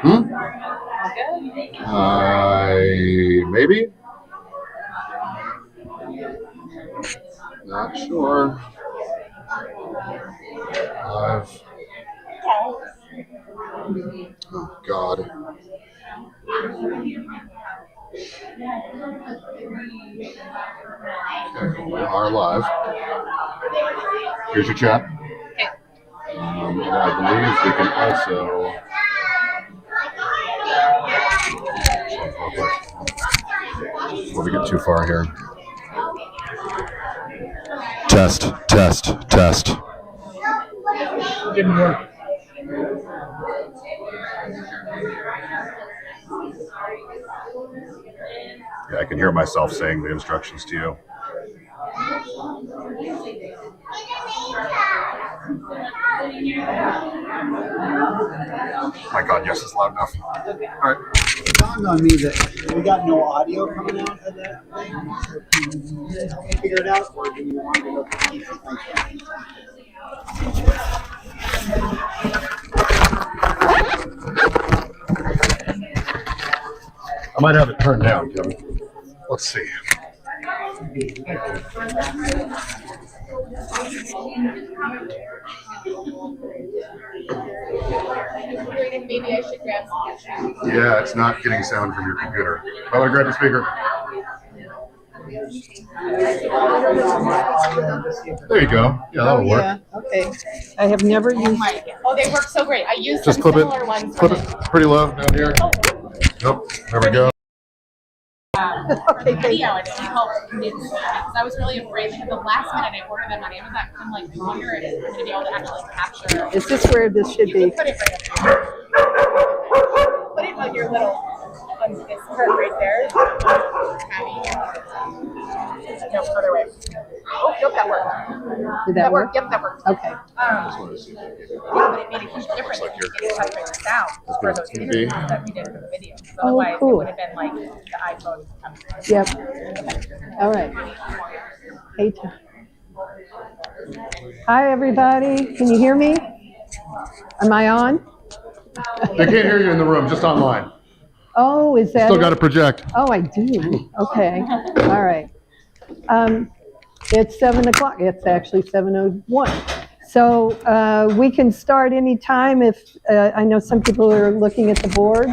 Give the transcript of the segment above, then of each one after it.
Hmm? Maybe. Not sure. Live. Oh God. Okay, we are live. Here's your chat. And I believe we can also. Before we get too far here. Test. Didn't work. Yeah, I can hear myself saying the instructions to you. My God, yes, it's loud enough. All right. It dawned on me that we got no audio coming out of that thing. Can you help me figure it out, or do you want me to look at the I might have it turned down, Kevin. Let's see. Maybe I should grab some. Yeah, it's not getting sound from your computer. By the way, grab the speaker. There you go. Yeah, that'll work. Yeah, okay. I have never used. Oh, they work so great. I used Just some clip similar it. ones. Clip it pretty low down here. Nope. There we go. Okay, thank you. Video and it helped convince me because I was really afraid. Like at the last minute, I ordered them on Amazon. I'm like, I wonder if I'm going to be able to actually capture. Is this where this should You be? can put it right up there. Put it on your little, on this part right there. No, other way. Oh, yep, that worked. Did that work? Yep, that worked. Okay. Yeah, but it made a huge difference. Like It didn't separate the sound for those interviews that we did for the video. So Oh, otherwise, cool. it would have been like the iPhone. Yep. All right. Hey, hi, everybody. Can you hear me? Am I on? They can't hear you in the room, just online. Oh, is that? Still it? got to project. Oh, I do. Okay. All right. It's 7 o'clock. It's actually 7:01. So we can start any time if, I know some people are looking at the board.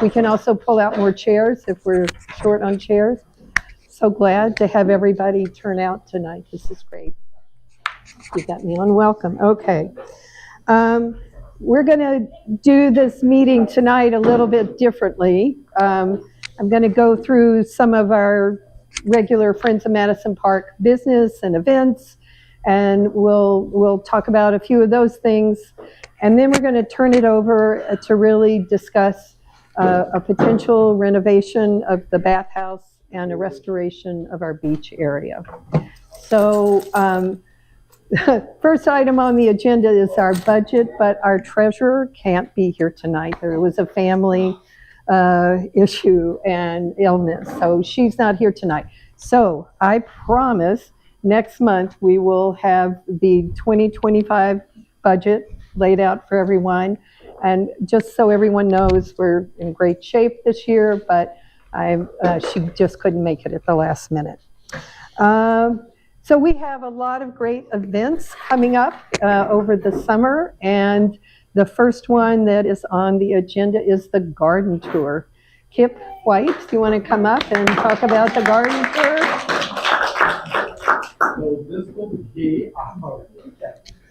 We can also pull out more chairs if we're short on chairs. So glad to have everybody turn out tonight. This is great. You got me on welcome. Okay. We're going to do this meeting tonight a little bit differently. I'm going to go through some of our regular Friends of Madison Park business and events, and we'll talk about a few of those things. And then we're going to turn it over to really discuss a potential renovation of the bathhouse and a restoration of our beach area. So first item on the agenda is our budget, but our treasurer can't be here tonight. There was a family issue and illness, so she's not here tonight. So I promise next month we will have the 2025 budget laid out for everyone. And just so everyone knows, we're in great shape this year, but she just couldn't make it at the last minute. So we have a lot of great events coming up over the summer, and the first one that is on the agenda is the garden tour. Kip White, do you want to come up and talk about the garden tour? So this will be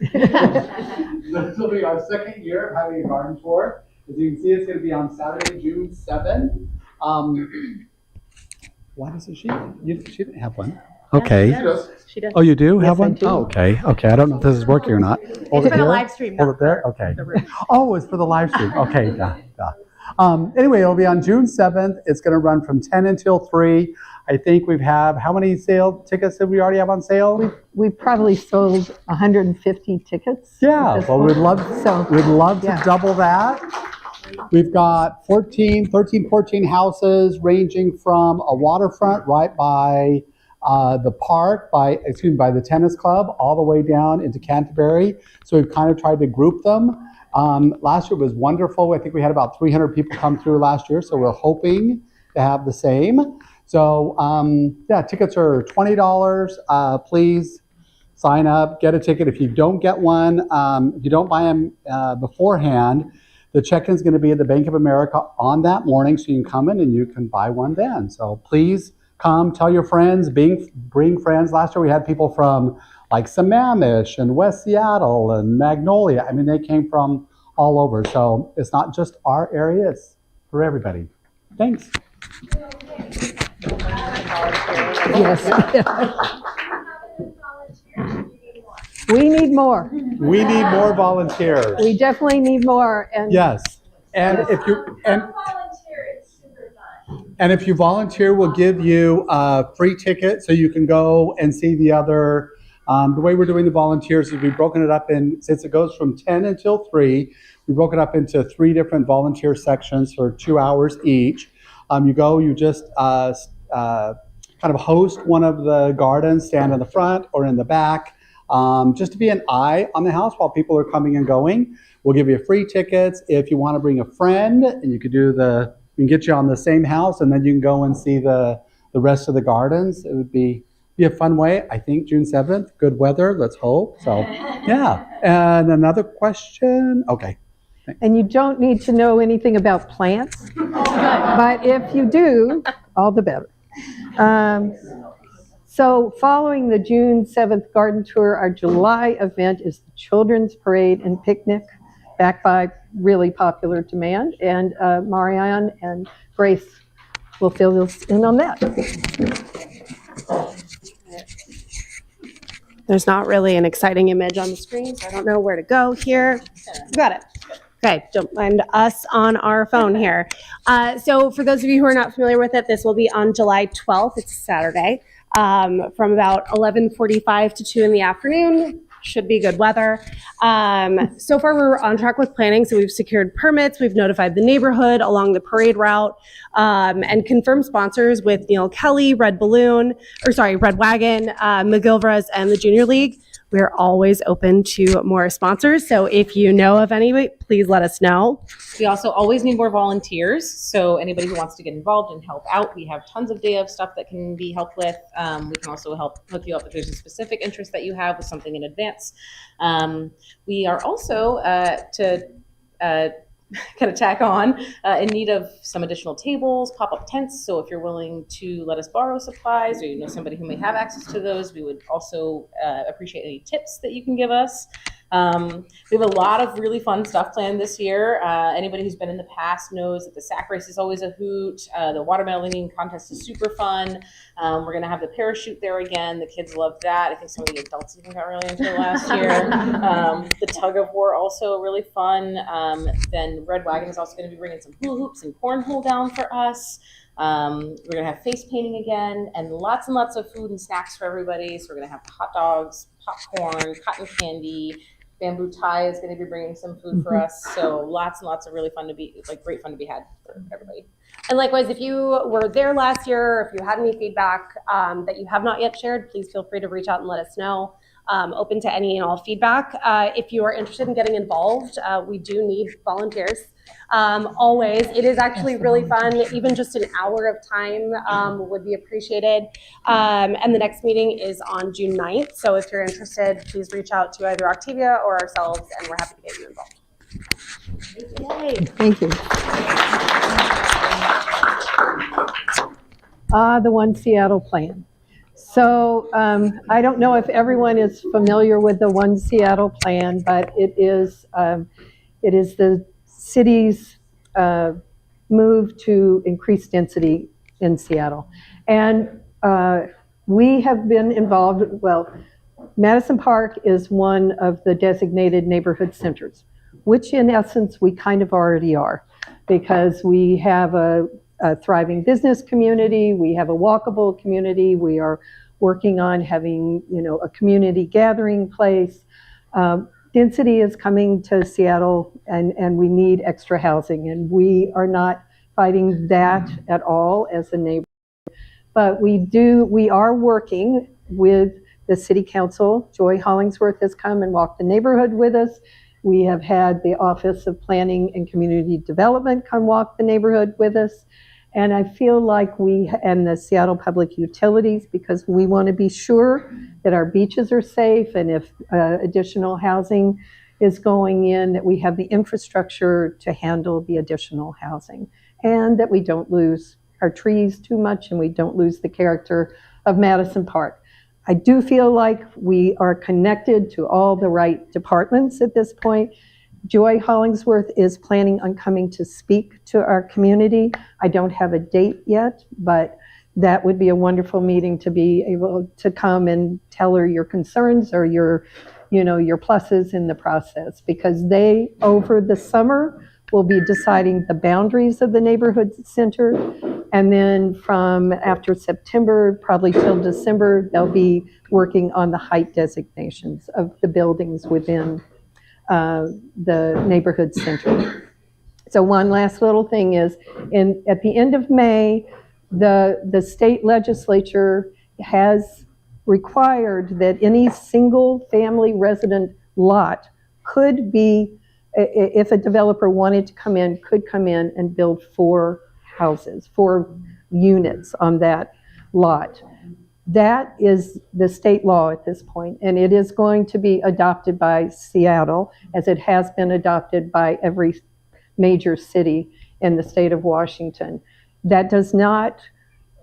this will be our second year of having a garden tour. As you can see, it's going to be on Saturday, June 7th. Why doesn't she? She didn't have one. Okay. She does. Oh, you do have Yes, I one? do. Oh, okay. Okay. I don't know if this is working or not. Hold It's it for the here. live stream, Hold not it there. for Okay. the room. Oh, it's for the live stream. Okay. Anyway, it'll be on June 7th. It's going to run from 10 until 3. I think we have, how many sale tickets did we already have on sale? We probably sold 150 tickets. Yeah, at this well, we'd point. love to yeah. double that. We've got 13, 14 houses ranging from a waterfront right by the park by the tennis club all the way down into Canterbury. So we've kind of tried to group them. Last year was wonderful. I think we had about 300 people come through last year, so we're hoping to have the same. So yeah, tickets are $20. Please sign up, get a ticket. If you don't get one, if you don't buy them beforehand, the check-in is going to be at the Bank of America on that morning, so you can come in and you can buy one then. So please come, tell your friends, bring friends. Last year we had people from like Sammamish and West Seattle and Magnolia. I mean, they came from all over. So it's not just our area, it's for everybody. Thanks. Yes. We need more. We need more volunteers. We definitely need more. And yes. And if you and if you volunteer, we'll give you a free ticket so you can go and see the other. The way we're doing the volunteers is we've broken it up in, since it goes from 10 until 3, we broke it up into 3 different volunteer sections for 2 hours each. You just kind of host one of the gardens, stand in the front or in the back, just to be an eye on the house while people are coming and going. We'll give you free tickets. If you want to bring a friend, and you can get you on the same house, and then you can go and see the rest of the gardens. It would be a fun way. I think June 7th, good weather, let's hope. So yeah. And another question. Okay. And you don't need to know anything about plants, but if you do, all the better. So following the June 7th garden tour, our July event is the Children's Parade and Picnic, backed by really popular demand. And Marianne and Grace will fill us in on that. There's not really an exciting image on the screen, so I don't know where to go here. Got it. Okay, don't mind us on our phone here. So for those of you who are not familiar with it, this will be on July 12th. It's a Saturday, from about 11:45 to 2 in the afternoon. Should be good weather. So far, we're on track with planning. So we've secured permits. We've notified the neighborhood along the parade route, and confirmed sponsors with Neil Kelly, Red Wagon, McGilvra's, and the Junior League. We're always open to more sponsors. So if you know of any, please let us know. We also always need more volunteers. So anybody who wants to get involved and help out, we have tons of day of stuff that can be helped with. We can also help hook you up if there's a specific interest that you have with something in advance. We are also, kind of tack on, in need of some additional tables, pop-up tents. So if you're willing to let us borrow supplies, or you know somebody who may have access to those, we would also appreciate any tips that you can give us. We have a lot of really fun stuff planned this year. Anybody who's been in the past knows that the sack race is always a hoot. The watermeloning contest is super fun. We're going to have the parachute there again. The kids love that. I think some of the adults even got really into it last year. The tug of war also really fun. Then Red Wagon is also going to be bringing some hula hoops and cornhole down for us. We're going to have face painting again, and lots of food and snacks for everybody. So we're going to have hot dogs, popcorn, cotton candy. Bamboo Tie is going to be bringing some food for us. So lots and lots of really great fun to be had for everybody. And likewise, if you were there last year, or if you had any feedback that you have not yet shared, please feel free to reach out and let us know. Open to any and all feedback. If you are interested in getting involved, we do need volunteers. Always. It is actually really fun. Even just an hour of time would be appreciated. And the next meeting is on June 9th. So if you're interested, please reach out to either Octavia or ourselves, and we're happy to get you involved. Yay. Thank you. The One Seattle plan. So I don't know if everyone is familiar with the One Seattle plan, but it is the city's move to increase density in Seattle. And we have been involved, Madison Park is one of the designated neighborhood centers, which in essence we kind of already are, because we have a thriving business community, we have a walkable community, we are working on having, a community gathering place. Density is coming to Seattle, and we need extra housing, and we are not fighting that at all as a neighbor. But we are working with the city council. Joy Hollingsworth has come and walked the neighborhood with us. We have had the Office of Planning and Community Development come walk the neighborhood with us. And I feel like and the Seattle Public Utilities, because we want to be sure that our beaches are safe, and if additional housing is going in, that we have the infrastructure to handle the additional housing, and that we don't lose our trees too much and we don't lose the character of Madison Park. I do feel like we are connected to all the right departments at this point. Joy Hollingsworth is planning on coming to speak to our community. I don't have a date yet, but that would be a wonderful meeting to be able to come and tell her your concerns or your pluses in the process, because they, over the summer, will be deciding the boundaries of the neighborhood center. And then from after September, probably till December, they'll be working on the height designations of the buildings within the neighborhood center. So one last little thing is, at the end of May, the state legislature has required that any single family resident lot could be, if a developer wanted to come in, could come in and build 4 units on that lot. That is the state law at this point, and it is going to be adopted by Seattle, as it has been adopted by every major city in the state of Washington. That does not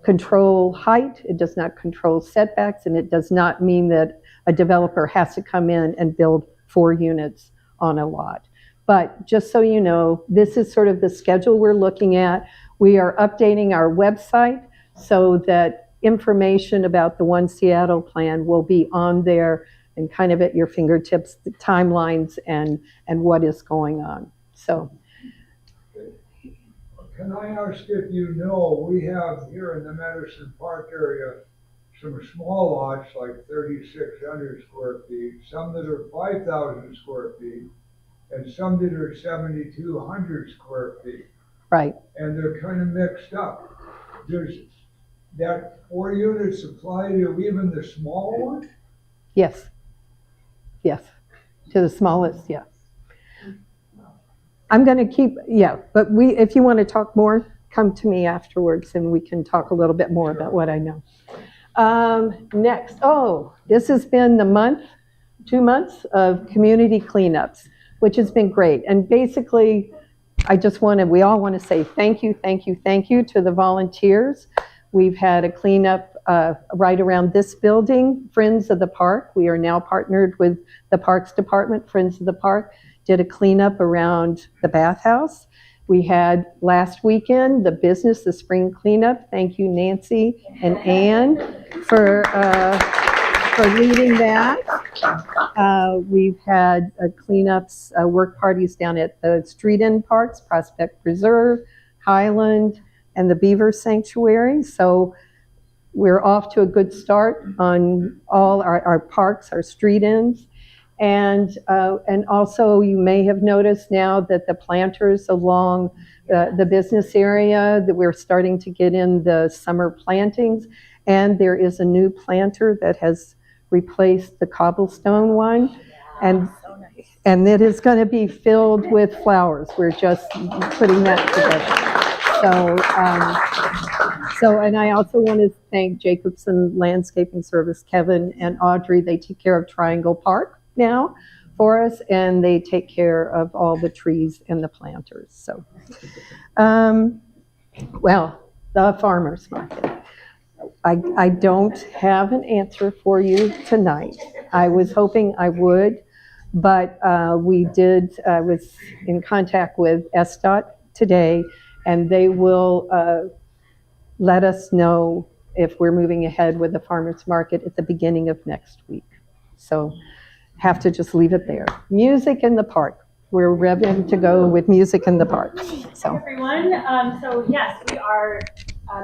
control height, it does not control setbacks, and it does not mean that a developer has to come in and build 4 units on a lot. But just so you know, this is sort of the schedule we're looking at. We are updating our website so that information about the One Seattle plan will be on there and kind of at your fingertips, the timelines and what is going on. So. Can I ask if you know, we have here in the Madison Park area some small lots like 3,600 square feet, some that are 5,000 square feet, and some that are 7,200 square feet. Right. And they're kind of mixed up. Does that 4 units apply to even the small one? Yes. Yes. To the smallest, yeah. I'm going to keep, but if you want to talk more, come to me afterwards and we can talk a little bit more about what I know. Next, this has been the 2 months of community cleanups, which has been great. And basically, we all want to say thank you to the volunteers. We've had a cleanup right around this building, Friends of the Park. We are now partnered with the Parks Department. Friends of the Park did a cleanup around the bathhouse. We had last weekend the spring cleanup. Thank you, Nancy and Ann, for leading that. We've had cleanups, work parties down at the street end parks, Prospect Preserve, Highland, and the Beaver Sanctuary. So we're off to a good start on all our parks, our street ends. And also you may have noticed now that the planters along the business area, that we're starting to get in the summer plantings. And there is a new planter that has replaced the cobblestone one. And it is going to be filled with flowers. We're just putting that together. And I also want to thank Jacobson Landscaping Service, Kevin and Audrey. They take care of Triangle Park now for us, and they take care of all the trees and the planters. So, the farmers market. I don't have an answer for you tonight. I was hoping I would, but I was in contact with SDOT today, and they will let us know if we're moving ahead with the farmers market at the beginning of next week. So have to just leave it there. Music in the park. We're ready to go with music in the park. So. Hi everyone. Yes, we are.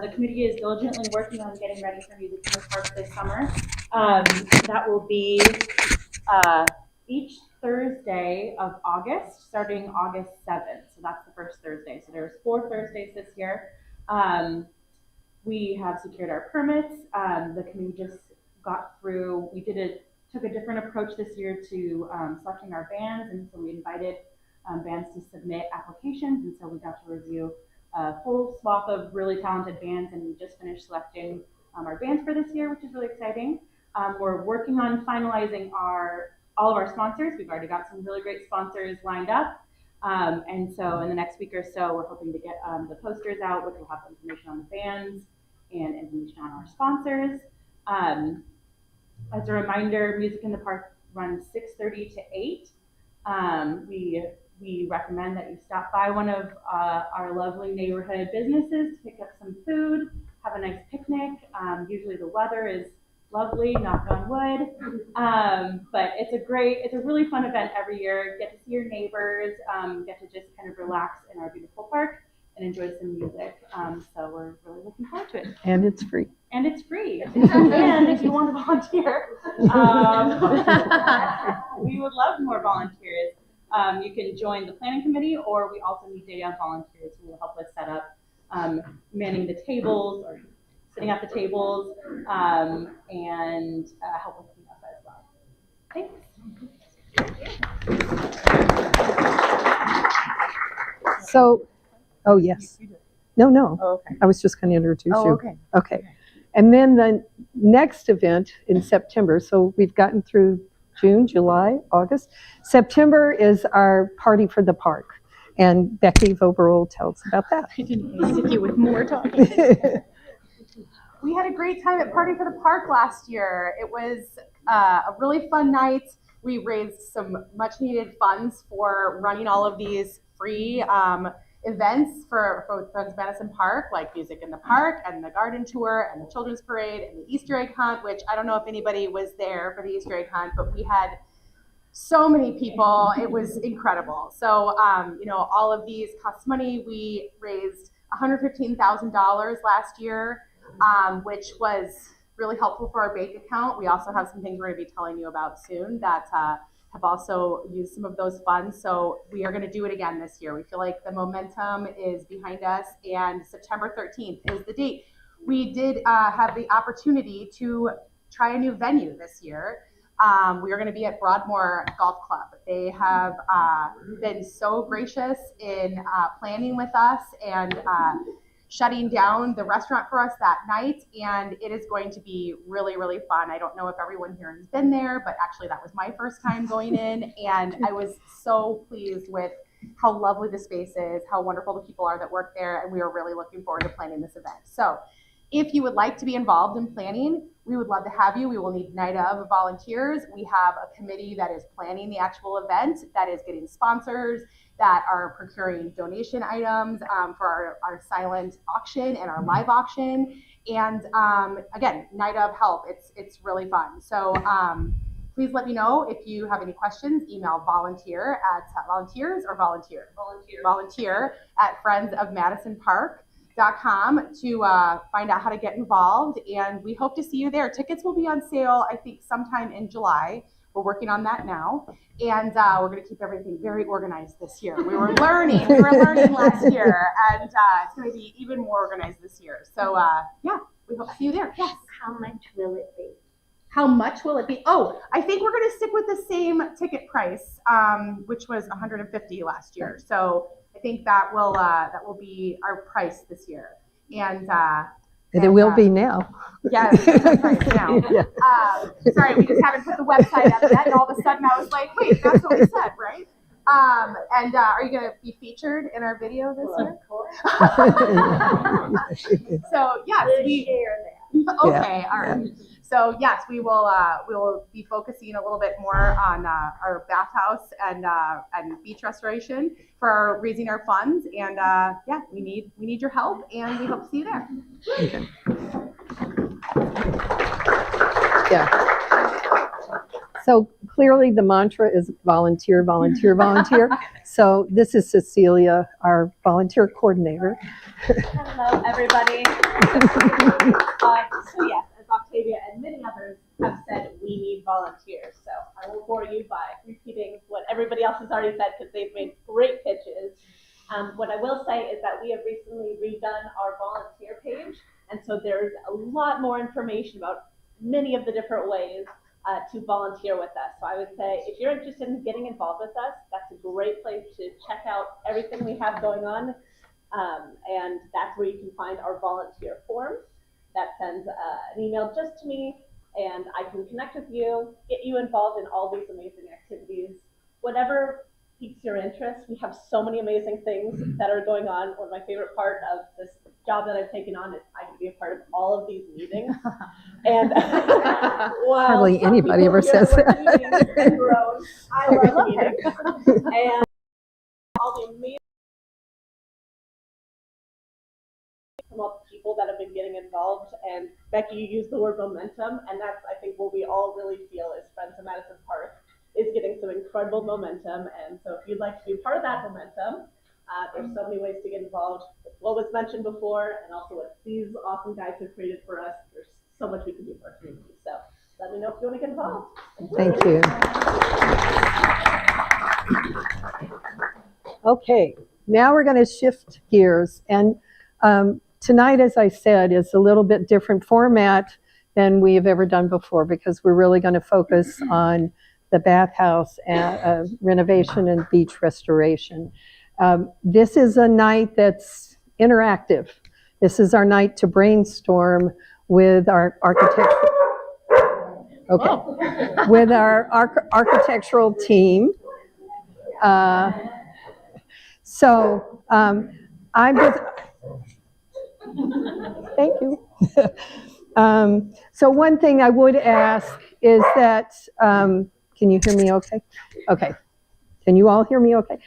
The committee is diligently working on getting ready for music in the park this summer. That will be each Thursday of August, starting August 7th. So that's the first Thursday. So there's 4 Thursdays this year. We have secured our permits. The committee just got through. Took a different approach this year to selecting our bands, and so we invited bands to submit applications, and so we got to review a full swath of really talented bands, and we just finished selecting our bands for this year, which is really exciting. We're working on finalizing all of our sponsors. We've already got some really great sponsors lined up. And so in the next week or so, we're hoping to get the posters out, which will have information on the bands and information on our sponsors. As a reminder, Music in the Park runs 6:30 to 8. We recommend that you stop by one of our lovely neighborhood businesses to pick up some food, have a nice picnic. Usually the weather is lovely, knock on wood. But it's a really fun event every year. Get to see your neighbors, get to just kind of relax in our beautiful park and enjoy some music. So we're really looking forward to it. And it's free. And it's free. And if you want to volunteer, we would love more volunteers. You can join the planning committee, or we also need day of volunteers who will help us set up manning the tables or sitting at the tables and help with cleanup as well. Thanks. So, oh yes. No. Oh, okay. I was just going to introduce you. okay. Okay. And then the next event in September, so we've gotten through June, July, August. September is our Party for the Park. And Becky Vober will tell us about that. I didn't visit you with more talking. We had a great time at Party for the Park last year. It was a really fun night. We raised some much needed funds for running all of these free events for Friends of Madison Park, like Music in the Park and the garden tour and the children's parade and the Easter egg hunt, which I don't know if anybody was there for the Easter egg hunt, but we had so many people. It was incredible. So, all of these cost money. We raised $115,000 last year, which was really helpful for our bank account. We also have some things we're going to be telling you about soon that have also used some of those funds. So we are going to do it again this year. We feel like the momentum is behind us, and September 13th is the date. We did have the opportunity to try a new venue this year. We are going to be at Broadmoor Golf Club. They have been so gracious in planning with us and shutting down the restaurant for us that night, and it is going to be really, really fun. I don't know if everyone here has been there, but actually that was my first time going in, and I was so pleased with how lovely the space is, how wonderful the people are that work there, and we are really looking forward to planning this event. So if you would like to be involved in planning, we would love to have you. We will need night of volunteers. We have a committee that is planning the actual event, that is getting sponsors, that are procuring donation items for our silent auction and our live auction. And again, night of help. It's really fun. So please let me know if you have any questions. Email volunteer at friendsofmadisonpark.com to find out how to get involved, and we hope to see you there. Tickets will be on sale, I think, sometime in July. We're working on that now, and we're going to keep everything very organized this year. We were learning last year, and it's going to be even more organized this year. So yeah, we hope to see you there. Yes. How much will it be? How much will it be? Oh, I think we're going to stick with the same ticket price, which was $150 last year. So I think that will be our price this year, and it will be now. Yes, that's right, now. Yeah. Sorry, we just haven't put the website up yet, and all of a sudden I was like, wait, that's what we said, right? And are you going to be featured in our video this year? Of course. So yes, We'll we. share that. Okay, Yeah. all right. So yes, we will be focusing a little bit more on our bathhouse and beach restoration for raising our funds, and yeah, we need your help, and we hope to see you there. Okay. Yeah. So clearly the mantra is volunteer, volunteer, volunteer. So this is Cecilia, our volunteer coordinator. Hello, everybody. So yes, as Octavia and many others have said, we need volunteers. So I won't bore you by repeating what everybody else has already said, because they've made great pitches. What I will say is that we have recently redone our volunteer page, And so there's a lot more information about many of the different ways to volunteer with us. So I would say if you're interested in getting involved with us, that's a great place to check out everything we have going on. And that's where you can find our volunteer form. That sends an email just to me, and I can connect with you, get you involved in all these amazing activities. Whatever piques your interest, we have so many amazing things that are going on. One of my favorite part of this job that I've taken on is I can be a part of all of these meetings. And Hardly anybody ever says that. I love meetings. And all the amazing people that have been getting involved, and Becky, you used the word momentum, and that's, I think, what we all really feel as Friends of Madison Park is getting some incredible momentum. And so if you'd like to be part of that momentum, there's so many ways to get involved with what was mentioned before, and also what these awesome guys have created for us. There's so much we can do for our community. So let me know if you want to get involved. Thank you. Okay, now we're going to shift gears. And tonight, as I said, is a little bit different format than we have ever done before, because we're really going to focus on the bathhouse renovation and beach restoration. This is a night that's interactive. This is our night to brainstorm with our with our architectural team. So I'm just, thank you. So one thing I would ask is that, can you hear me okay? Okay. Can you all hear me okay?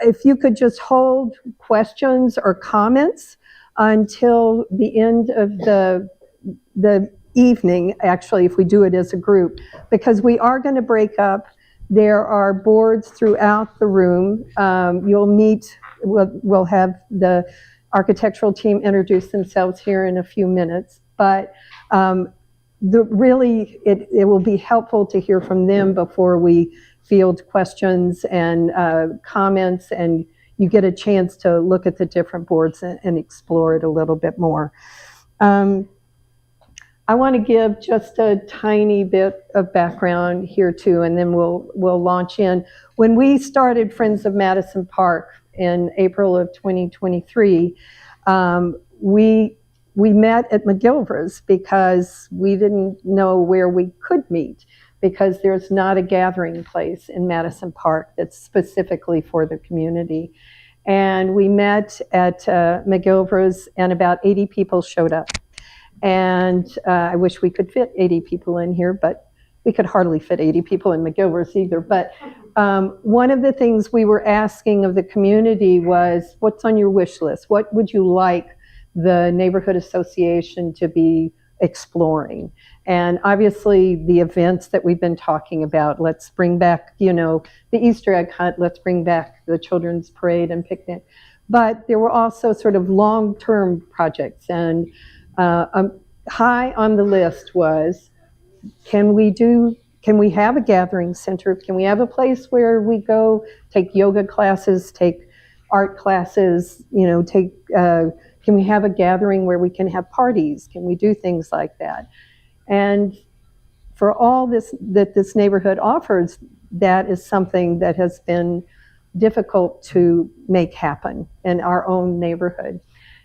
If you could just hold questions or comments until the end of the evening, actually, if we do it as a group, because we are going to break up. There are boards throughout the room. You'll meet, we'll have the architectural team introduce themselves here in a few minutes, but really it will be helpful to hear from them before we field questions and comments, and you get a chance to look at the different boards and explore it a little bit more. I want to give just a tiny bit of background here too, and then we'll launch in. When we started Friends of Madison Park in April of 2023, we met at McGilvra's because we didn't know where we could meet, because there's not a gathering place in Madison Park that's specifically for the community. And we met at McGilvra's, and about 80 people showed up. And I wish we could fit 80 people in here, but we could hardly fit 80 people in McGilvra's either. But one of the things we were asking of the community was, what's on your wish list? What would you like the neighborhood association to be exploring? And obviously the events that we've been talking about, let's bring back, the Easter egg hunt, let's bring back the children's parade and picnic. But there were also sort of long-term projects, and high on the list was, can we have a gathering center? Can we have a place where we go take yoga classes, take art classes, can we have a gathering where we can have parties? Can we do things like that? And for all this that this neighborhood offers, that is something that has been difficult to make happen in our own neighborhood.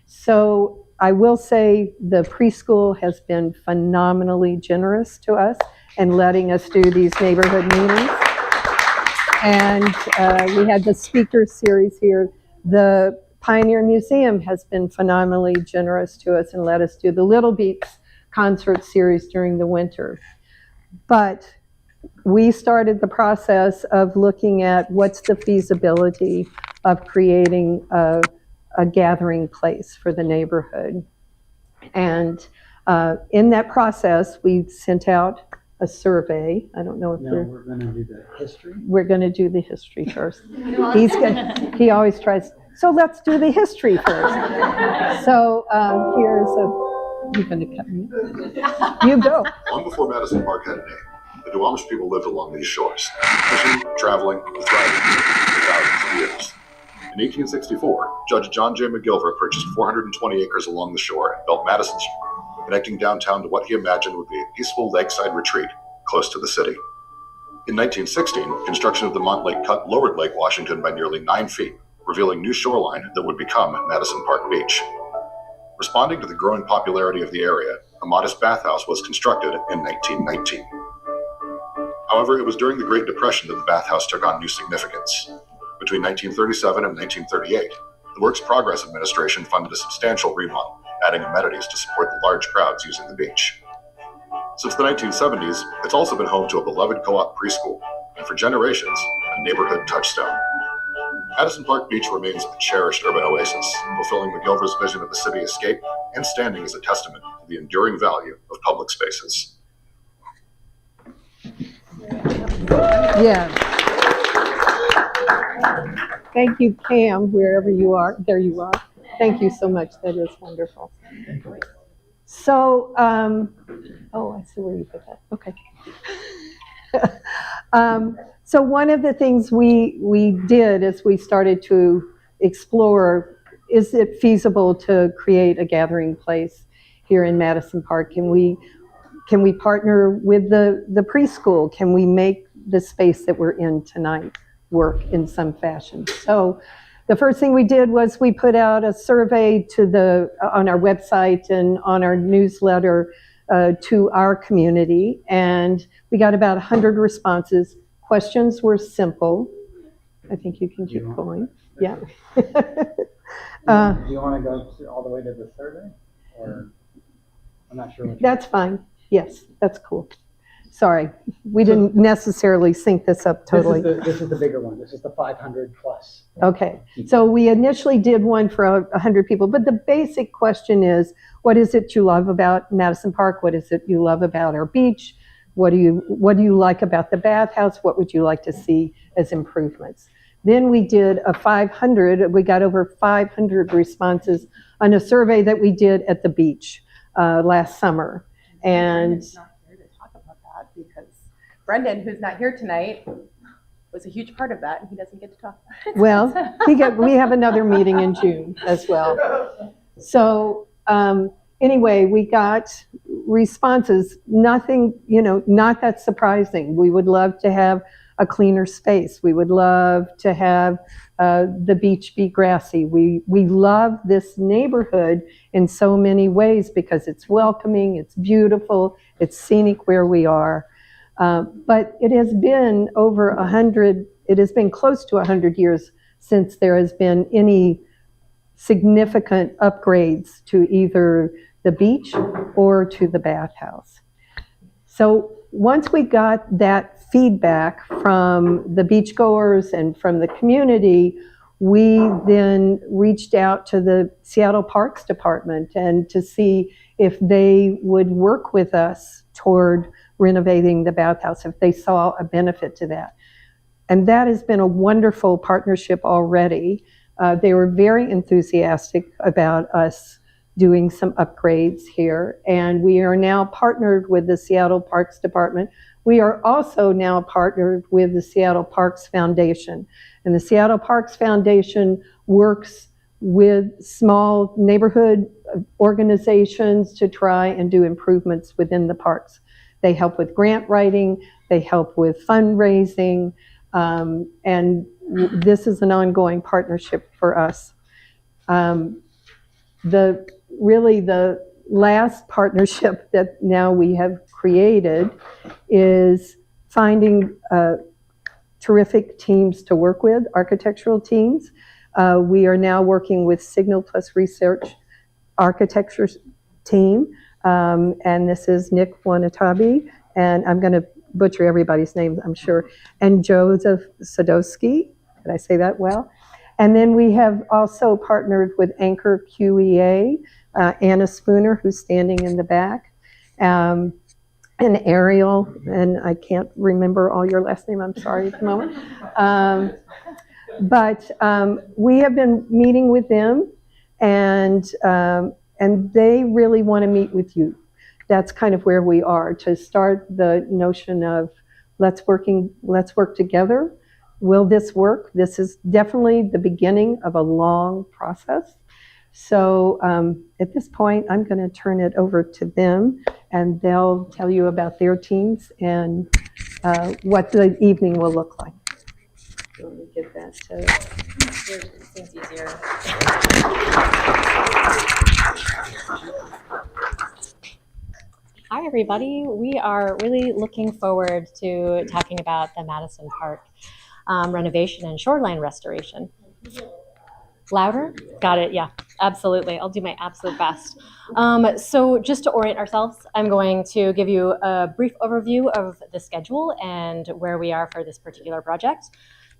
So I will say the preschool has been phenomenally generous to us and letting us do these neighborhood meetings. And we had the speaker series here. The Pioneer Museum has been phenomenally generous to us and let us do the Little Beats concert series during the winter. But we started the process of looking at what's the feasibility of creating a gathering place for the neighborhood. And in that process, we sent out a survey. I don't know if we're going to do the history. We're going to do the history first. He always tries, so let's do the history first. So you're going to cut me. You go. Long before Madison Park had a name, the Duwamish people lived along these shores, fishing, traveling, and thriving for thousands of years. In 1864, Judge John J. McGilver purchased 420 acres along the shore and built Madison Street, connecting downtown to what he imagined would be a peaceful lakeside retreat close to the city. In 1916, construction of the Montlake Cut lowered Lake Washington by nearly 9 feet, revealing new shoreline that would become Madison Park Beach. Responding to the growing popularity of the area, a modest bathhouse was constructed in 1919. However, it was during the Great Depression that the bathhouse took on new significance. Between 1937 and 1938, the Works Progress Administration funded a substantial remodel, adding amenities to support the large crowds using the beach. Since the 1970s, it's also been home to a beloved co-op preschool, and for generations, a neighborhood touchstone. Madison Park Beach remains a cherished urban oasis, fulfilling McGilver's vision of the city escape and standing as a testament to the enduring value of public spaces. Yeah. Thank you, Pam, wherever you are. There you are. Thank you so much. That is wonderful. So, oh, I see where you put that. Okay. So one of the things we did is we started to explore, is it feasible to create a gathering place here in Madison Park? Can we partner with the preschool? Can we make the space that we're in tonight work in some fashion? So the first thing we did was we put out a survey on our website and on our newsletter to our community, and we got about 100 responses. Questions were simple. I think you can keep going. Yeah. Do you want to go all the way to the survey? Or I'm not sure. That's fine. Yes, that's cool. Sorry, we didn't necessarily sync this up totally. This is the bigger one. This is the 500 plus. Okay, so we initially did one for 100 people, but the basic question is, what is it you love about Madison Park? What is it you love about our beach? What do you like about the bathhouse? What would you like to see as improvements? Then we did we got over 500 responses on a survey that we did at the beach last summer. And because Brendan, who's not here tonight, was a huge part of that, and he doesn't get to talk about it. Well, we have another meeting in June as well. So anyway, we got responses, nothing, not that surprising. We would love to have a cleaner space. We would love to have the beach be grassy. We love this neighborhood in so many ways because it's welcoming, it's beautiful, it's scenic where we are. But it has been close to 100 years since there has been any significant upgrades to either the beach or to the bathhouse. So once we got that feedback from the beachgoers and from the community, we then reached out to the Seattle Parks Department and to see if they would work with us toward renovating the bathhouse, if they saw a benefit to that. And that has been a wonderful partnership already. They were very enthusiastic about us doing some upgrades here, and we are now partnered with the Seattle Parks Department. We are also now partnered with the Seattle Parks Foundation, and the Seattle Parks Foundation works with small neighborhood organizations to try and do improvements within the parks. They help with grant writing, they help with fundraising, and this is an ongoing partnership for us. The last partnership that now we have created is finding terrific teams to work with, architectural teams. We are now working with Signal Plus Research architecture team, and this is Nick Wanatabi, and I'm going to butcher everybody's names, I'm sure, and Joseph Sadowski. Did I say that well? And then we have also partnered with Anchor QEA, Anna Spooner, who's standing in the back, and Ariel, and I can't remember all your last name, I'm sorry at the moment. But we have been meeting with them, and they really want to meet with you. That's kind of where we are, to start the notion of let's work together will this work? This is definitely the beginning of a long process. So at this point, I'm going to turn it over to them, and they'll tell you about their teams and what the evening will look like. Let me give that to... Seems easier. Hi, everybody. We are really looking forward to talking about the Madison Park renovation and shoreline restoration. Louder? Got it. Yeah, absolutely. I'll do my absolute best. So just to orient ourselves, I'm going to give you a brief overview of the schedule and where we are for this particular project.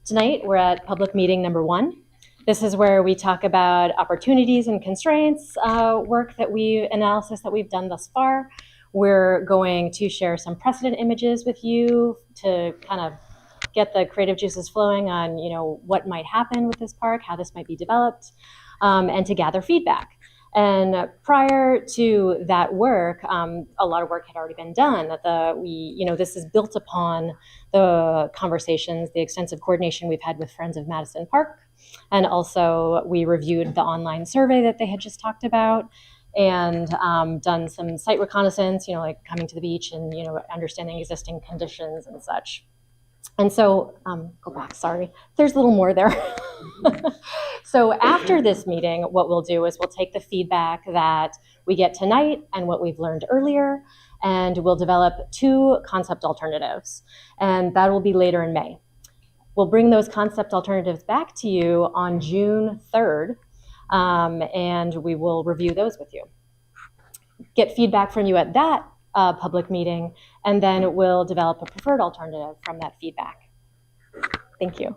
Tonight, we're at public meeting number 1. This is where we talk about opportunities and constraints, analysis that we've done thus far. We're going to share some precedent images with you to kind of get the creative juices flowing on, what might happen with this park, how this might be developed, and to gather feedback. And prior to that work, a lot of work had already been done. This is built upon the conversations, the extensive coordination we've had with Friends of Madison Park, and also we reviewed the online survey that they had just talked about, and done some site reconnaissance, like coming to the beach and understanding existing conditions and such. And so, go back, sorry, there's a little more there. So after this meeting, what we'll do is we'll take the feedback that we get tonight and what we've learned earlier, and we'll develop 2 concept alternatives, and that will be later in May. We'll bring those concept alternatives back to you on June 3rd, and we will review those with you. Get feedback from you at that public meeting, and then we'll develop a preferred alternative from that feedback. Thank you.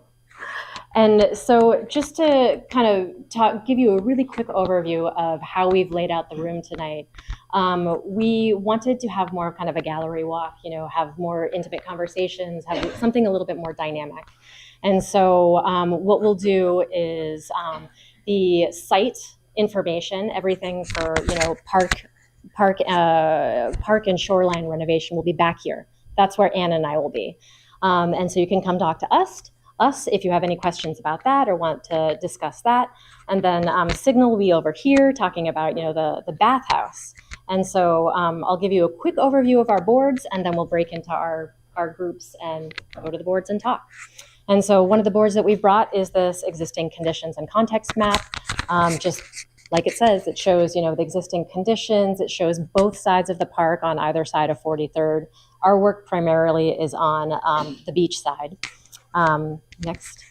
And so just to kind of give you a really quick overview of how we've laid out the room tonight, we wanted to have more kind of a gallery walk, have more intimate conversations, have something a little bit more dynamic. And so what we'll do is the site information, everything for, park and shoreline renovation will be back here. That's where Anna and I will be. And so you can come talk to us if you have any questions about that or want to discuss that. And then Signal will be over here talking about, the bathhouse. And so I'll give you a quick overview of our boards, and then we'll break into our groups and go to the boards and talk. And so one of the boards that we've brought is this existing conditions and context map. Just like it says, it shows, the existing conditions. It shows both sides of the park on either side of 43rd. Our work primarily is on the beach side. Next.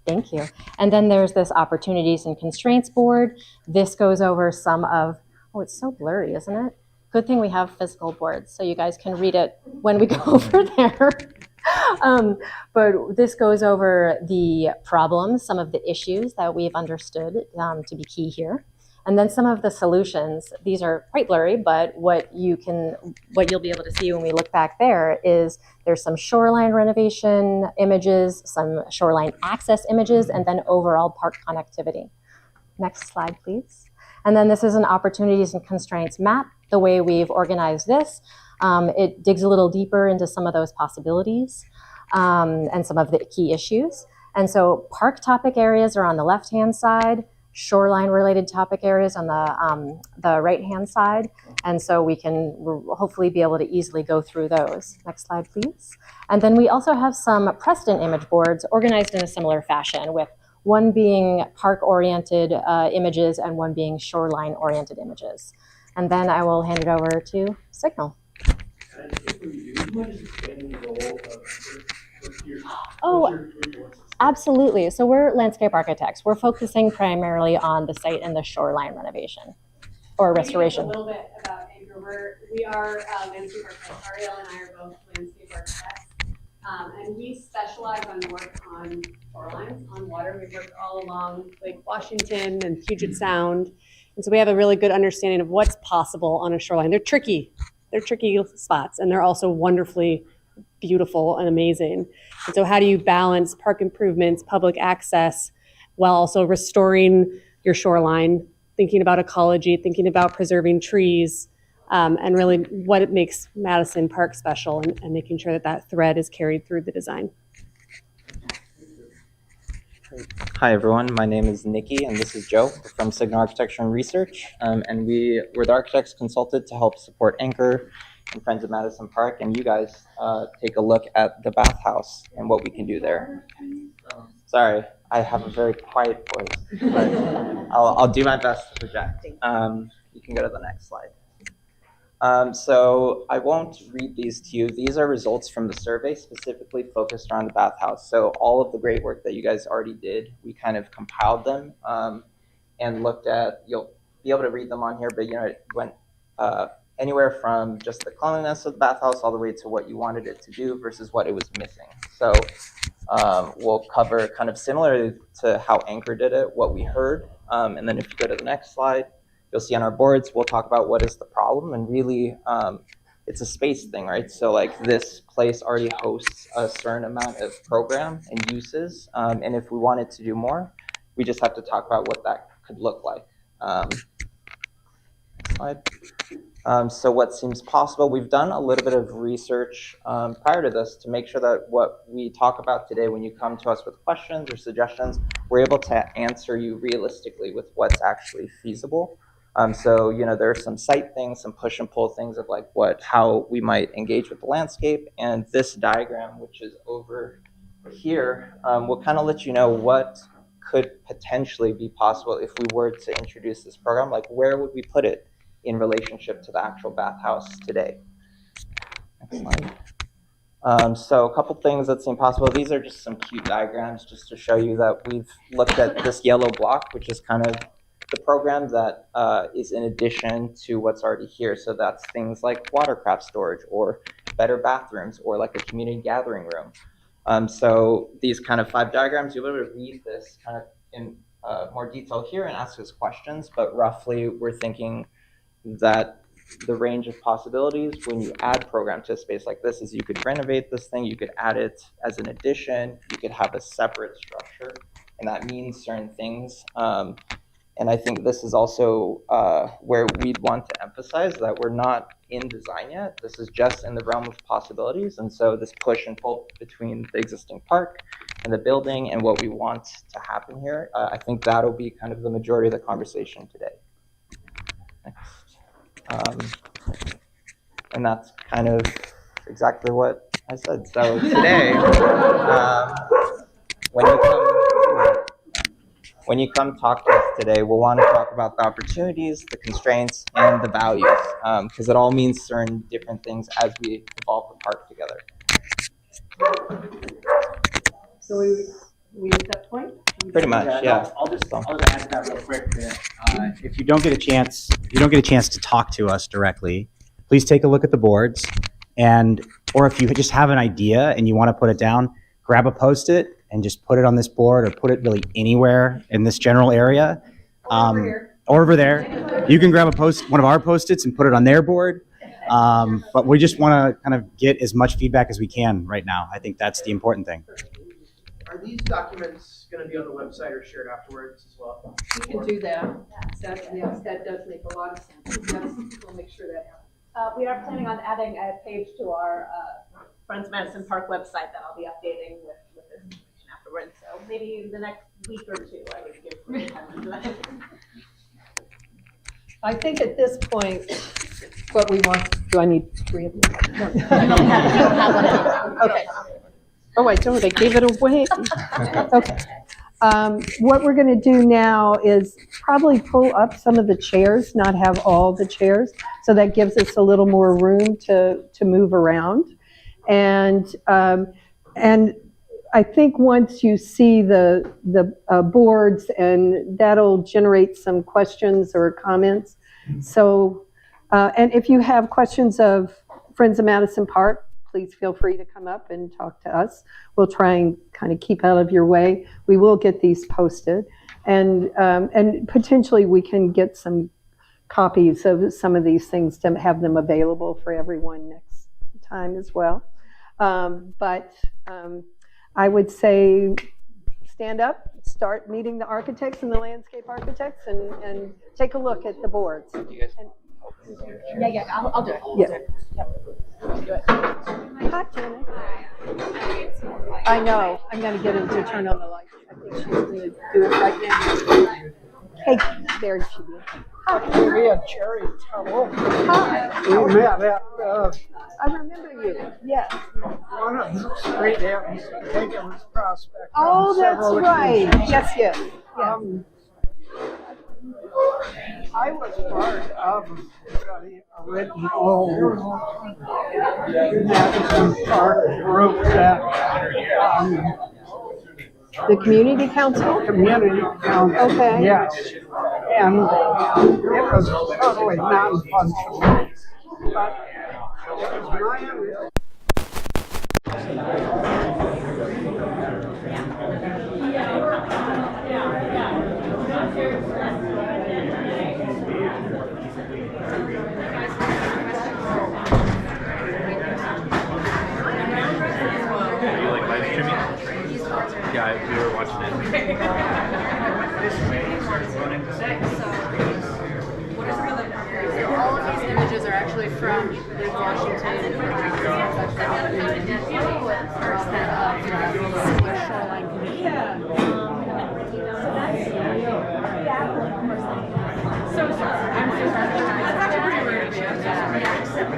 Thank you. And then there's this opportunities and constraints board. This goes over some of, it's so blurry, isn't it? Good thing we have physical boards so you guys can read it when we go over there. But this goes over the problems, some of the issues that we've understood to be key here. And then some of the solutions. These are quite blurry, but what you'll be able to see when we look back there is there's some shoreline renovation images, some shoreline access images, and then overall park connectivity. Next slide, please. And then this is an opportunities and constraints map. The way we've organized this, it digs a little deeper into some of those possibilities and some of the key issues. And so park topic areas are on the left-hand side, shoreline related topic areas on the right-hand side. And so we can hopefully be able to easily go through those. Next slide, please. And then we also have some precedent image boards organized in a similar fashion, with one being park-oriented images and one being shoreline-oriented images. And then I will hand it over to Signal. Oh, absolutely. So we're landscape architects. We're focusing primarily on the site and the shoreline renovation or restoration. A little bit about Andrew. We are landscape architects. Ariel and I are both landscape architects. And we specialize on work on shorelines, on water. We've worked all along Lake Washington and Puget Sound. And so we have a really good understanding of what's possible on a shoreline. They're tricky spots, and they're also wonderfully beautiful and amazing. And so how do you balance park improvements, public access, while also restoring your shoreline, thinking about ecology, thinking about preserving trees, and really what it makes Madison Park special, and making sure that thread is carried through the design. Hi everyone, my name is Nikki and this is Joe. We're from Signal Architecture and Research, and we're the architects consulted to help support Anchor and Friends of Madison Park, and you guys take a look at the bathhouse and what we can do there. Sorry, I have a very quiet voice, but I'll do my best to project. You can go to the next slide. So I won't read these to you. These are results from the survey specifically focused around the bathhouse. So all of the great work that you guys already did, we kind of compiled them and looked at, you'll be able to read them on here, but it went anywhere from just the cleanliness of the bathhouse all the way to what you wanted it to do versus what it was missing. So we'll cover kind of similar to how Anchor did it, what we heard. And then if you go to the next slide, you'll see on our boards, we'll talk about what is the problem, and really it's a space thing, right? So like this place already hosts a certain amount of program and uses, and if we wanted to do more, we just have to talk about what that could look like. Next slide. So what seems possible, we've done a little bit of research prior to this to make sure that what we talk about today, when you come to us with questions or suggestions, we're able to answer you realistically with what's actually feasible. So, there are some site things, some push and pull things of like how we might engage with the landscape. And this diagram, which is over here, will kind of let you know what could potentially be possible if we were to introduce this program. Like, where would we put it in relationship to the actual bathhouse today? Next slide. So a couple things that seem possible. These are just some cute diagrams just to show you that we've looked at this yellow block, which is kind of the program that is in addition to what's already here. So that's things like watercraft storage or better bathrooms or like a community gathering room. So these kind of 5 diagrams, you'll be able to read this kind of in more detail here and ask us questions, but roughly we're thinking that the range of possibilities when you add program to a space like this is you could renovate this thing, you could add it as an addition, you could have a separate structure, and that means certain things. And I think this is also where we'd want to emphasize that we're not in design yet. This is just in the realm of possibilities. And so this push and pull between the existing park and the building and what we want to happen here, I think that'll be kind of the majority of the conversation today. Next. And that's kind of exactly what I said. So today, when you come talk to us today, we'll want to talk about the opportunities, the constraints, and the values, because it all means certain different things as we evolve the park together. So we at that point? Pretty much, yeah. I'll just add to that real quick. That, if you don't get a chance to talk to us directly, please take a look at the boards, or if you just have an idea and you want to put it down, grab a Post-it and just put it on this board or put it really anywhere in this general area. Or over there. You can grab one of our Post-its and put it on their board. But we just want to kind of get as much feedback as we can right now. I think that's the important thing. Are these documents going to be on the website or shared afterwards as well? We can do that. Yes, that does make a lot of sense. Yes, we'll make sure that happens. We are planning on adding a page to our Friends of Madison Park website that I'll be updating with this information afterwards. So maybe in the next week or 2, I would give some time to that. I think at this point, what we want, do I need 3 of them? No. Okay. Oh, I don't, I gave it away. Okay. What we're going to do now is probably pull up some of the chairs, not have all the chairs, so that gives us a little more room to move around. And I think once you see the boards, and that'll generate some questions or comments. So, and if you have questions of Friends of Madison Park, please feel free to come up and talk to us. We'll try and kind of keep out of your way. We will get these posted, and potentially we can get some copies of some of these things to have them available for everyone next time as well. But I would say stand up, start meeting the architects and the landscape architects, and take a look at the boards. Yeah, I'll do it. Do it. Hi, Janet. I know. I'm going to get him to turn on the light. think she's going to do it right now. Hey, there she is. We had Cherry Tuttle. Hi. We met at I remember you. Yes. one of the street ends. I think it was Prospect. on Oh, that's several right. occasions. Yes, yes. I was part of the original Madison Park group that The community council? community council. Okay. Yes. And it was totally non-functional. But it was my understanding. Are you like live streaming? Yeah, we were watching it. All of these images are actually from Washington.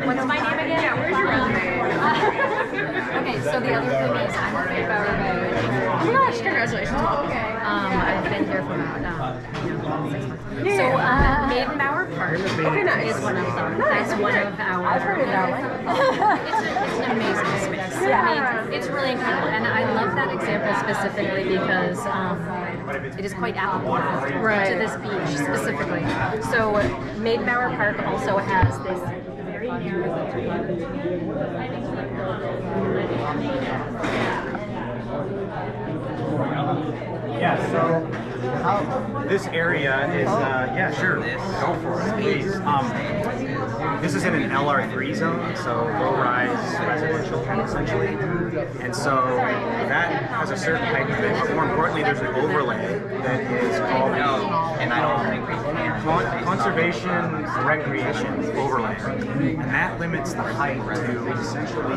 What's my name again? Yeah, where's your resume? Okay, so the other thing is I'm a Bay Bower Bay. Oh my gosh, congratulations. I've been here for about 6 months. So Maiden Bower Park is one of them. That's one of our. I've heard of that one. It's an amazing space. Yeah. I mean, it's really incredible, and I love that example specifically because it is quite applicable to this beach specifically. So Maiden Bower Park also has this very narrow. Yeah, so this area is, yeah, sure, go for it, please. This is in an LR3 zone, so low-rise residential, essentially. And so that has a certain height limit, but more importantly, there's an overlay that is called And I don't think we can. Conservation Recreation Overlay. And that limits the height to essentially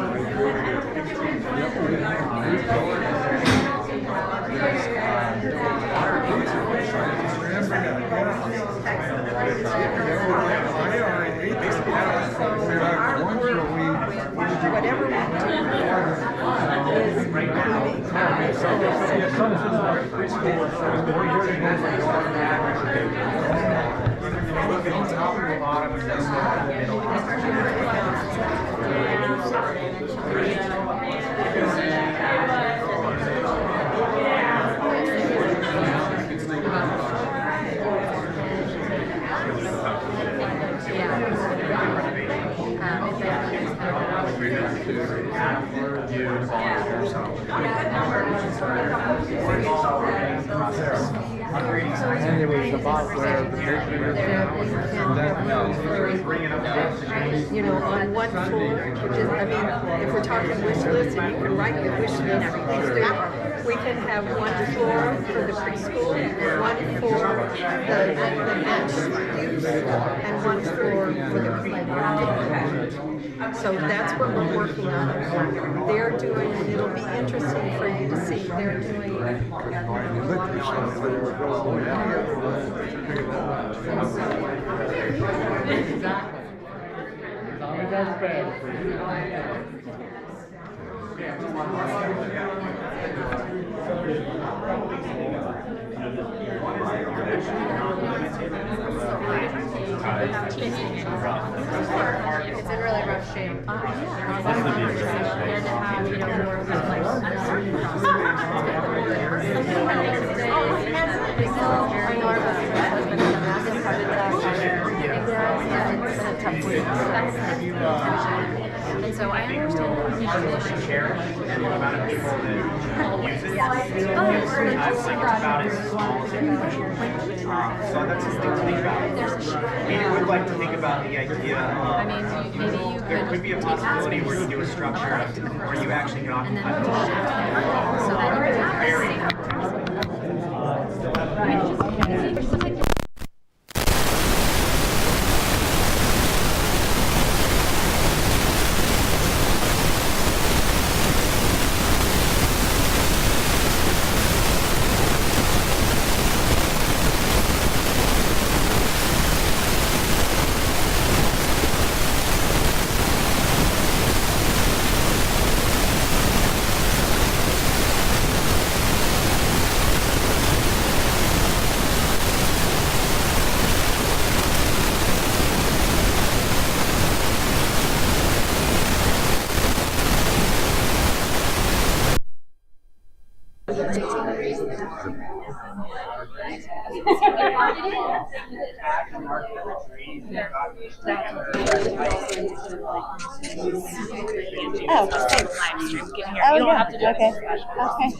Whatever we And it was about where the you know, on one floor, which is, I mean, if we're talking wish list and you can write your wish list, we can have one floor for the preschool, one for the match use, and one floor for the playground. So that's what we're working on. They're doing, it'll be interesting for you to see, they're doing. It's in really rough shape. They're to have, you know, more of this like uncertain and so I understand the cherish and the amount of people that use it. It's about as small as it can be. So that's the thing to think about. We would like to think about the idea of there could be a possibility where you do a structure where you actually can occupy the wall. So that you can very Oh, thanks. Oh, yeah. Okay. Okay,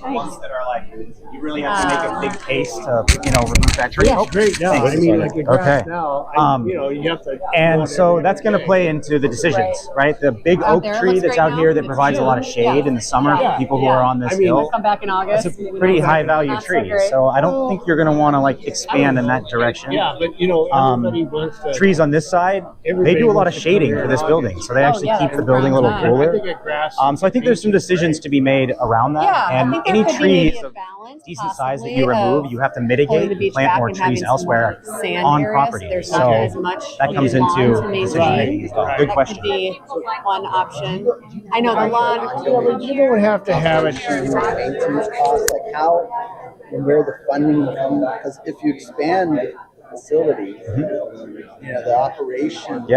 thanks. That are like, you really have to make a big case to, remove that tree. It's great now. Thanks. I mean, like the grass Okay. now, you have to. And so that's going to play into the decisions, right? The big Out oak there, it tree looks that's great out now. here that It's provides a lot of shade in the summer for people who are on this hill. Come back in August. It's a pretty high value Not so tree, great. so I don't think you're going to want to like expand in that direction. Yeah, but everybody wants to. Trees on this side, they Everybody do a lot of wants to shading put for their this building, so they Oh, actually yeah, keep the that's building a little prime time. cooler. I think a grass. So I think there's some decisions to be made around that, Yeah, I and think there any could be maybe trees a of balance, decent size that possibly, you remove, of you have to pulling mitigate the and beach plant back more and having trees some elsewhere more sand on areas. property. There's So not as much that comes lawn into to decision maintain. making as well. Good That question. could be one option. I know the lawn. Yeah, but you don't have to have it. Maintenance costs, like how and where the funding will come, because if you expand the facility, the operation,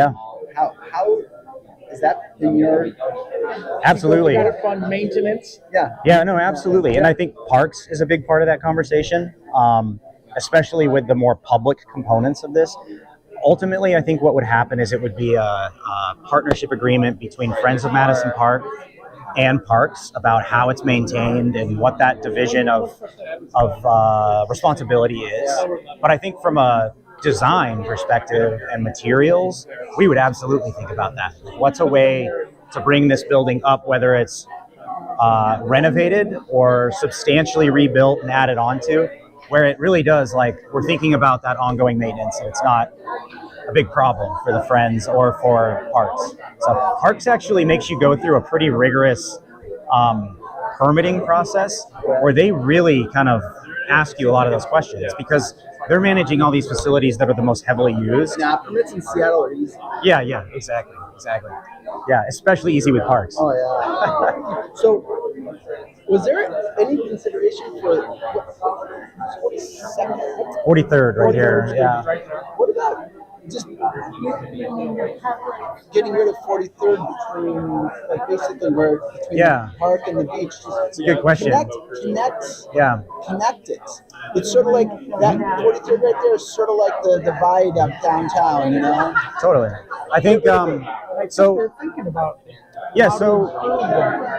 how is that in your? Absolutely. You got to fund maintenance. Yeah, no, absolutely. And I think parks is a big part of that conversation, especially with the more public components of this. Ultimately, I think what would happen is it would be a partnership agreement between Friends of Madison Park and Parks about how it's maintained and what that division of responsibility is. But I think from a design perspective and materials, we would absolutely think about that. What's a way to bring this building up, whether it's renovated or substantially rebuilt and added onto, where it really does, like, we're thinking about that ongoing maintenance, and it's not a big problem for the Friends or for Parks. So Parks actually makes you go through a pretty rigorous permitting process where they really kind of ask you a lot of those questions because they're managing all these facilities that are the most heavily used. Now, permits in Seattle are easy. Yeah, exactly. Yeah, especially easy with Parks. Oh, yeah. So, was there any consideration for 42nd? 43rd right here, yeah. What about just getting rid of 43rd between, like, basically where between the park and the beach? It's a good question. Connect it. It's sort of like that 43rd right there is sort of like the divide up downtown, Totally. I think so. They're thinking about. Yeah. So.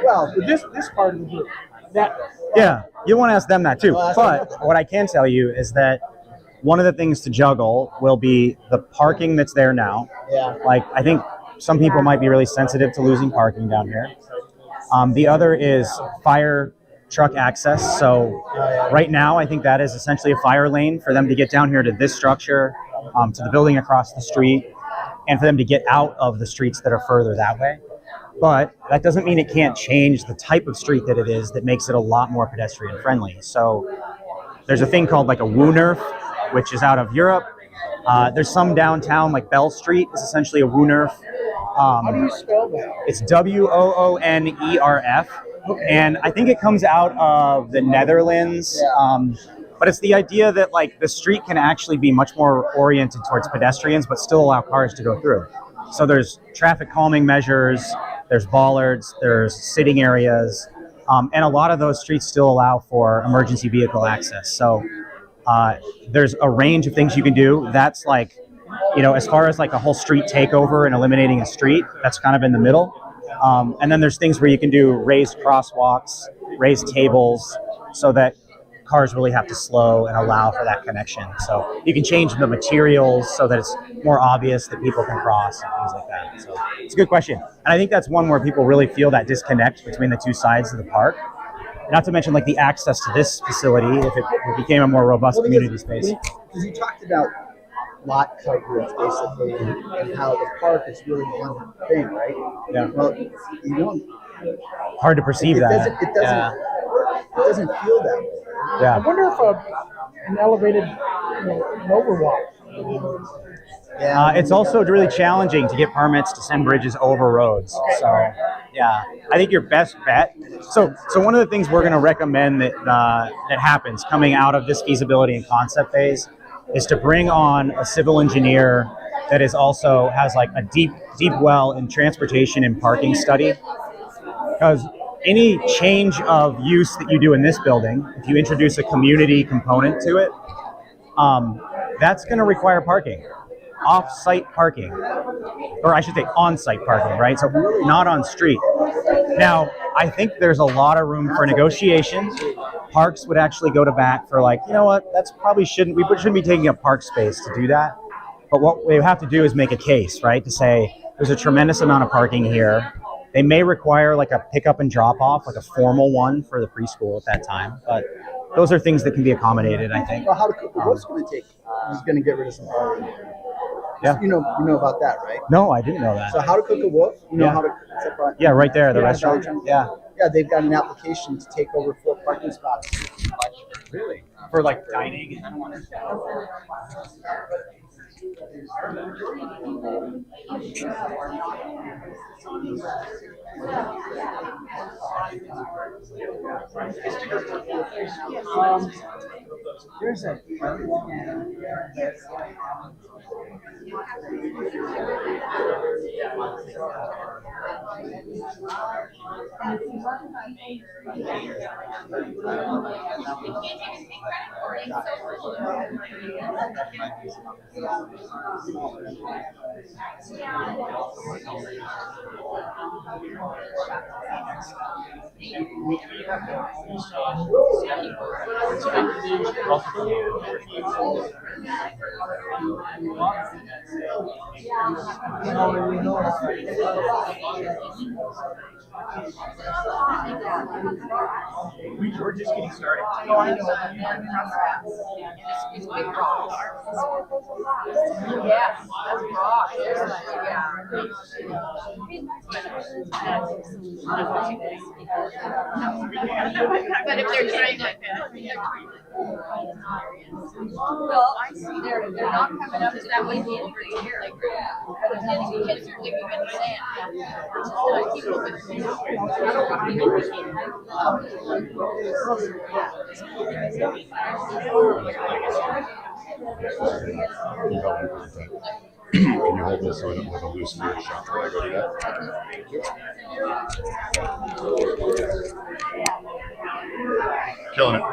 Well, this part of the group. Yeah, you want to ask them that too. But what I can tell you is that one of the things to juggle will be the parking that's there now. Yeah. Like, I think some people might be really sensitive to losing parking down here. The other is fire truck access. So right now, I think that is essentially a fire lane for them to get down here to this structure, to the building across the street, and for them to get out of the streets that are further that way. But that doesn't mean it can't change the type of street that it is that makes it a lot more pedestrian friendly. So there's a thing called like a WooNerf, which is out of Europe. There's some downtown, like Bell Street is essentially a WooNerf. How do you spell that? It's WOONERF. Okay. And I think it comes out of the Netherlands. But it's the idea that like the street can actually be much more oriented towards pedestrians, but still allow cars to go through. So there's traffic calming measures, there's bollards, there's sitting areas, and a lot of those streets still allow for emergency vehicle access. So there's a range of things you can do. That's like, as far as like a whole street takeover and eliminating a street, that's kind of in the middle. And then there's things where you can do raised crosswalks, raised tables, so that cars really have to slow and allow for that connection. So you can change the materials so that it's more obvious that people can cross and things like that. So it's a good question. And I think that's one where people really feel that disconnect between the two sides of the park. Not to mention like the access to this facility if it became a more robust community space. Because you talked about lot coverage basically and how the park is really one thing, right? Yeah. Well, you don't. Hard to perceive that. It doesn't feel that way. Yeah. I wonder if an elevated an overwalk. It's also really challenging to get permits to send bridges over roads. So, yeah, I think your best bet. So one of the things we're going to recommend that happens coming out of this feasibility and concept phase is to bring on a civil engineer that is also has like a deep well in transportation and parking study. Because any change of use that you do in this building, if you introduce a community component to it, that's going to require parking, off-site parking, or I should say on-site parking, right? So not on street. Now, I think there's a lot of room for negotiation. Parks would actually go to bat for like, you know what, we shouldn't be taking up park space to do that. But what we have to do is make a case, right? To say there's a tremendous amount of parking here. They may require like a pickup and drop off, like a formal one for the preschool at that time. But those are things that can be accommodated, I think. Well, how to cook the wolf's going to take? He's going to get rid of some parking. Yeah. You know about that, right? No, I didn't know that. So how to cook a wolf? You know Yeah. how to? Yeah, right there, the restaurant. Yeah. Yeah, they've got an application to take over 4 parking spots. Really? For like dining? There's a. We're just getting started. But if they're trying to, well, they're not coming up to that way over here. The kids are living in the sand, which is Can you hold this so I don't have a loose beer shot when I go to that? Killing it.